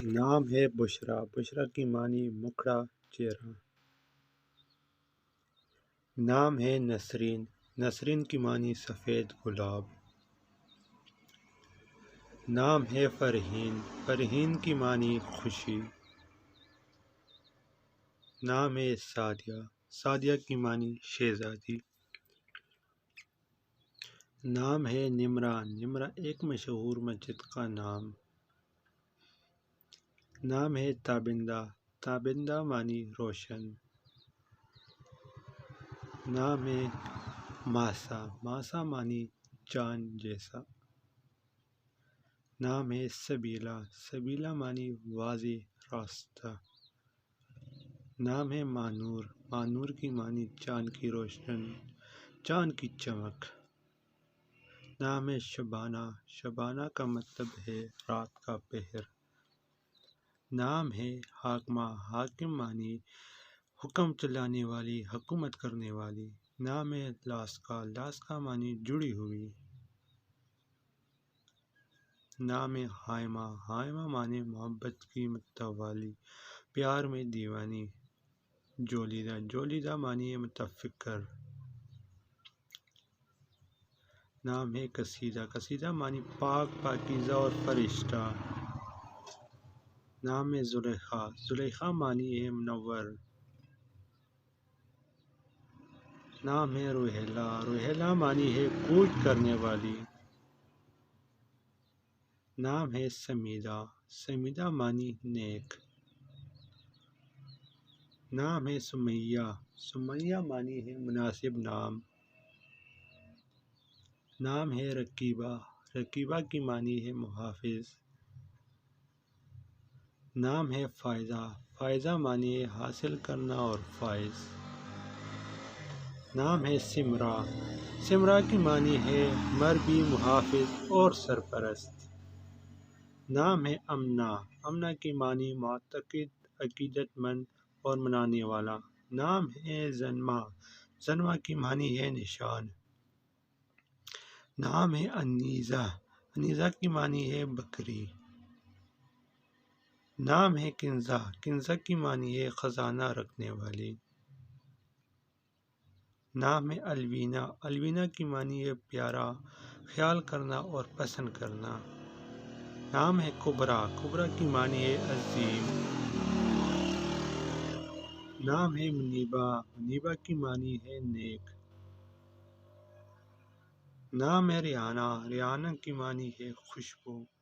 نام ہے بشرا، بشرا کی معنی مکھڑا چہرہ۔ نام ہے نسرین، نسرین کی معنی سفید گلاب۔ نام ہے فرحین، فرحین کی معنی خوشی۔ نام ہے سعدیہ، سعدیہ کی معنی شہزادی۔ نام ہے نمرہ، نمرہ ایک مشہور مسجد کا نام۔ نام ہے تابندہ، تابندہ معنی روشن۔ نام ہے ماسا، ماسا معنی چاند جیسا۔ نام ہے سبیلا، سبیلا معنی واضح راستہ۔ نام ہے مانور، مانور کی معنی چاند کی روشن، چاند کی چمک۔ نام ہے شبانہ، شبانہ کا مطلب ہے رات کا پہر۔ نام ہے حاکمہ، حاکم معنی حکم چلانے والی، حکومت کرنے والی۔ نام ہے لاصقہ، لاصقہ معنی جڑی ہوئی۔ نام ہے حائمہ، حائمہ معنی محبت کی متوالی، پیار میں دیوانی۔ جولیدہ، جولیدہ معنی متفکر۔ نام ہے قصیدہ، قصیدہ معنی پاک، پاکیزہ اور فرشتہ۔ نام ہے زلیخا، زلیخا معنی ہے منور۔ نام ہے روحیلہ، روحیلہ معنی ہے کوچ کرنے والی۔ نام ہے سمیدہ، سمیدہ معنی نیک۔ نام ہے سمیہ، سمیہ معنی ہے مناسب نام۔ نام ہے رقیبہ، رقیبہ کی معنی ہے محافظ۔ نام ہے فائزہ، فائزہ معنی ہے حاصل کرنا اور فائز۔ نام ہے سمرہ، سمرہ کی معنی ہے مربی، محافظ اور سرپرست۔ نام ہے امنہ، امنہ کی معنی معتقد، عقیدت مند اور منانے والا۔ نام ہے زنمہ، زنمہ کی معنی ہے نشان۔ نام ہے انیزہ، انیزہ کی معنی ہے بکری۔ نام ہے کنزہ، کنزہ کی معنی ہے خزانہ رکھنے والی۔ نام ہے الوینہ، الوینہ کی معنی ہے پیارا، خیال کرنا اور پسند کرنا۔ نام ہے کبریٰ، کبریٰ کی معنی ہے عظیم۔ نام ہے منیبہ، منیبہ کی معنی ہے نیک۔ نام ہے ریحانہ، ریحانہ کی معنی ہے خوشبو۔